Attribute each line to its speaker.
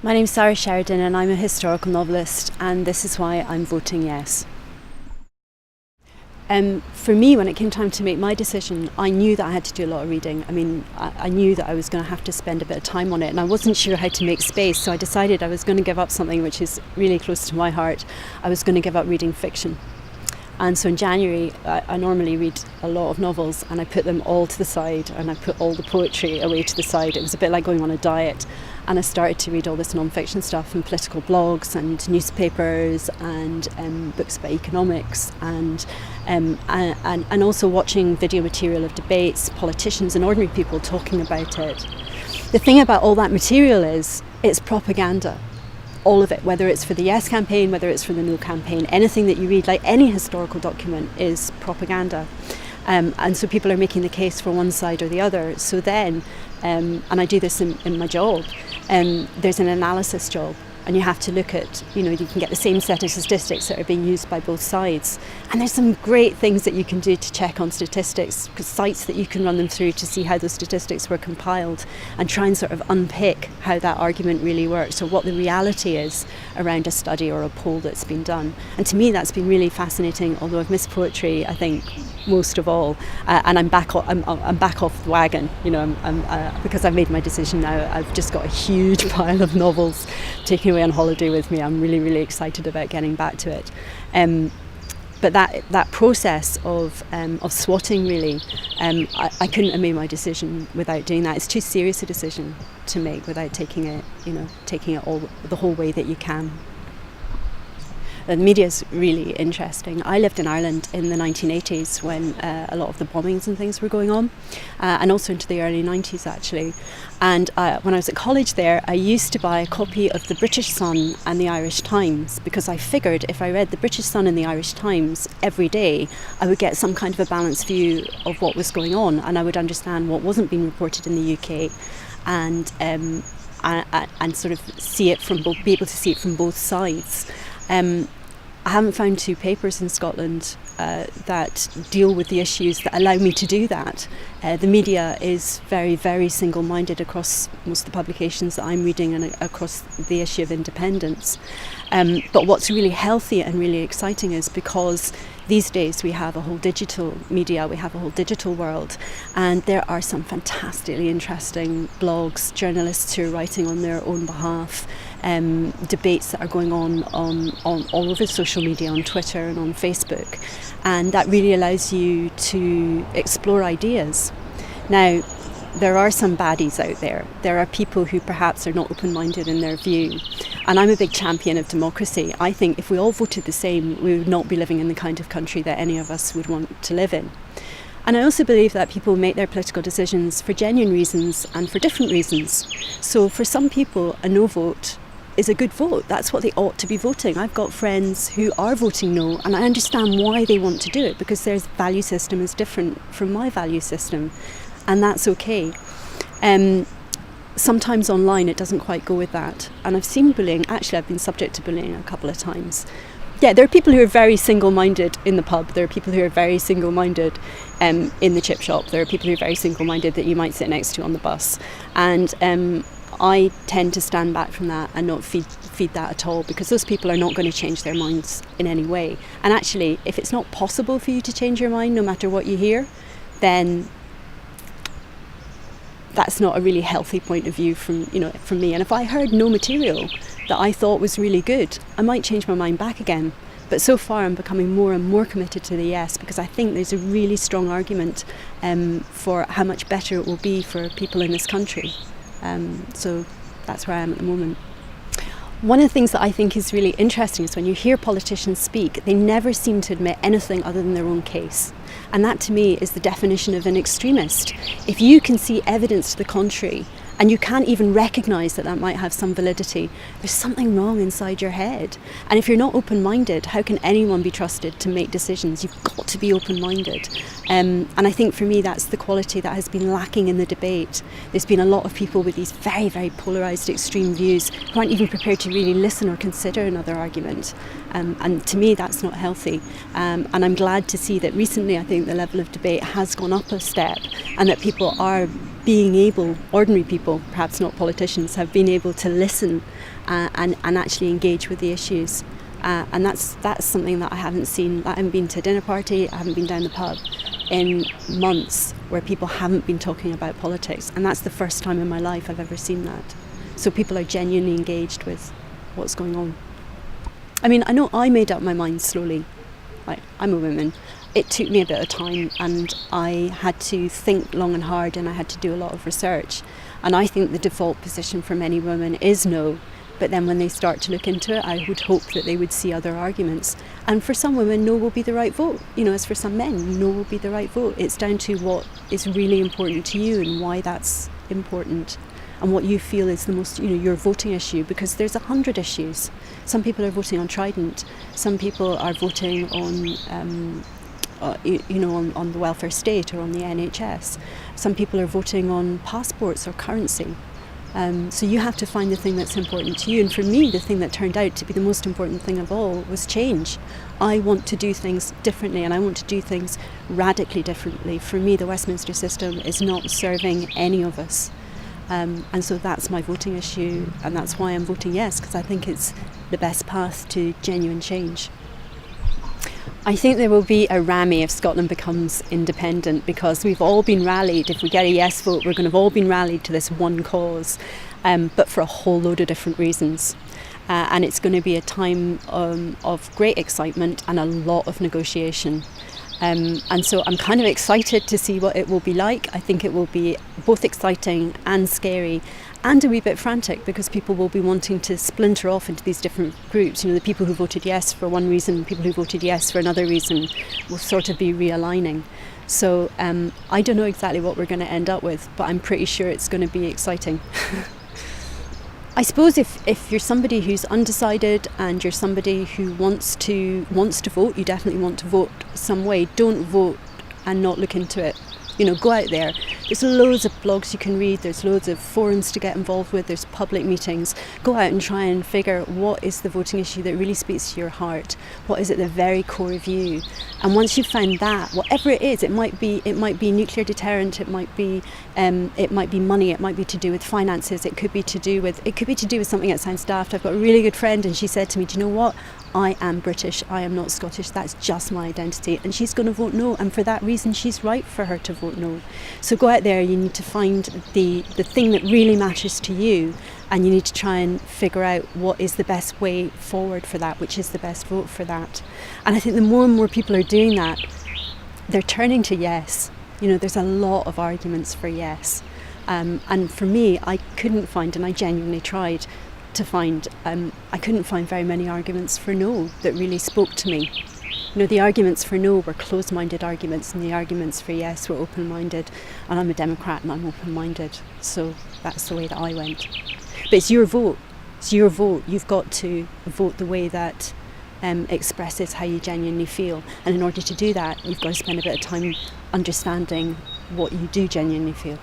Speaker 1: My name's Sara Sheridan and I'm a historical novelist, and this is why I'm voting yes. For me, when it came time to make my decision, I knew that I had to do a lot of reading. I knew that I was going to have to spend a bit of time on it, and I wasn't sure how to make space, so I decided I was going to give up something which is really close to my heart. I was going to give up reading fiction. And so in January, I normally read a lot of novels, and I put them all to the side, and I put all the poetry away to the side. It was a bit like going on a diet. And I started to read all this non-fiction stuff and political blogs and newspapers and books about economics and also watching video material of debates, politicians and ordinary people talking about it. The thing about all that material is it's propaganda. All of it, whether it's for the Yes campaign, whether it's for the No campaign, anything that you read, like any historical document, is propaganda. And so people are making the case for one side or the other. So then, and I do this in my job, there's an analysis job, and you have to look at, you can get the same set of statistics that are being used by both sides. And there's some great things that you can do to check on statistics, sites that you can run them through to see how those statistics were compiled and try and sort of unpick how that argument really works, or what the reality is around a study or a poll that's been done. And to me, that's been really fascinating, although I've missed poetry, I think, most of all, and I'm back off the wagon. Because I've made my decision now. I've just got a huge pile of novels taking away on holiday with me. I'm really, really excited about getting back to it. But that process of swatting, really, I couldn't have made my decision without doing that. It's too serious a decision to make without taking it all the whole way that you can. The media is really interesting. I lived in Ireland in the 1980s when a lot of the bombings and things were going on, and also into the early 90s actually. And when I was at college there, I used to buy a copy of the British Sun and the Irish Times, because I figured if I read the British Sun and the Irish Times every day, I would get some kind of a balanced view of what was going on, and I would understand what wasn't being reported in the UK, and sort of be able to see it from both sides. I haven't found two papers in Scotland that deal with the issues that allow me to do that. The media is very, very single-minded across most of the publications that I'm reading and across the issue of independence. But what's really healthy and really exciting is because these days we have a whole digital media, we have a whole digital world, and there are some fantastically interesting blogs, journalists who are writing on their own behalf, debates that are going on all over social media, on Twitter and on Facebook, and that really allows you to explore ideas. Now, there are some baddies out there. There are people who perhaps are not open-minded in their view. And I'm a big champion of democracy. I think if we all voted the same, we would not be living in the kind of country that any of us would want to live in. And I also believe that people make their political decisions for genuine reasons and for different reasons. So for some people, a no vote is a good vote. That's what they ought to be voting. I've got friends who are voting no, and I understand why they want to do it, because their value system is different from my value system. And that's okay. Sometimes online it doesn't quite go with that. And I've seen bullying. Actually, I've been subject to bullying a couple of times. Yeah, there are people who are very single-minded in the pub. There are people who are very single-minded in the chip shop. There are people who are very single-minded that you might sit next to on the bus. And I tend to stand back from that and not feed that at all, because those people are not going to change their minds in any way. And actually, if it's not possible for you to change your mind no matter what you hear, then that's not a really healthy point of view from me. And if I heard no material that I thought was really good, I might change my mind back again. But so far I'm becoming more and more committed to the yes, because I think there's a really strong argument for how much better it will be for people in this country. So that's where I am at the moment. One of the things that I think is really interesting is when you hear politicians speak, they never seem to admit anything other than their own case. And that to me is the definition of an extremist. If you can see evidence to the contrary, and you can't even recognise that that might have some validity, there's something wrong inside your head. And if you're not open-minded, how can anyone be trusted to make decisions? You've got to be open-minded. And I think for me that's the quality that has been lacking in the debate. There's been a lot of people with these very, very polarised extreme views who aren't even prepared to really listen or consider another argument. And to me that's not healthy. And I'm glad to see that recently I think the level of debate has gone up a step, and that people are being able, ordinary people, perhaps not politicians, have been able to listen and actually engage with the issues. And that's something that I haven't seen. I haven't been to a dinner party, I haven't been down the pub in months where people haven't been talking about politics. And that's the first time in my life I've ever seen that. So people are genuinely engaged with what's going on. I mean, I know I made up my mind slowly. I'm a woman. It took me a bit of time, and I had to think long and hard, and I had to do a lot of research. And I think the default position for many women is no. But then when they start to look into it, I would hope that they would see other arguments. And for some women, no will be the right vote. As for some men, no will be the right vote. It's down to what is really important to you and why that's important, and what you feel is the most, your voting issue, because there's 100 issues. Some people are voting on Trident. Some people are voting on on the welfare state or on the NHS. Some people are voting on passports or currency. So you have to find the thing that's important to you. And for me, the thing that turned out to be the most important thing of all was change. I want to do things differently, and I want to do things radically differently. For me, the Westminster system is not serving any of us. And so that's my voting issue, and that's why I'm voting yes, because I think it's the best path to genuine change. I think there will be a rammy if Scotland becomes independent, because we've all been rallied. If we get a yes vote, we're going to have all been rallied to this one cause, but for a whole load of different reasons. And it's going to be a time of great excitement and a lot of negotiation. And so I'm kind of excited to see what it will be like. I think it will be both exciting and scary, and a wee bit frantic, because people will be wanting to splinter off into these different groups. The people who voted yes for one reason, people who voted yes for another reason, will sort of be realigning. So I don't know exactly what we're going to end up with, but I'm pretty sure it's going to be exciting. I suppose if you're somebody who's undecided and you're somebody who wants to vote, you definitely want to vote some way. Don't vote and not look into it. Go out there. There's loads of blogs you can read. There's loads of forums to get involved with. There's public meetings. Go out and try and figure what is the voting issue that really speaks to your heart. What is at the very core of you? And once you've found that, whatever it is, it might be nuclear deterrent. It might be money. It might be to do with finances. It could be to do with something that sounds daft. I've got a really good friend, and she said to me, "Do you know what? I am British, I am not Scottish, that's just my identity," and she's going to vote no, and for that reason she's right for her to vote no. So go out there, you need to find the thing that really matters to you, and you need to try and figure out what is the best way forward for that, which is the best vote for that. And I think the more and more people are doing that, they're turning to yes. There's a lot of arguments for yes, and for me, I couldn't find, and I genuinely tried to find, I couldn't find very many arguments for no that really spoke to me. The arguments for no were closed-minded arguments, and the arguments for yes were open-minded, and I'm a Democrat and I'm open-minded, so that's the way that I went. But it's your vote. It's your vote. You've got to vote the way that expresses how you genuinely feel, and in order to do that, you've got to spend a bit of time understanding what you do genuinely feel.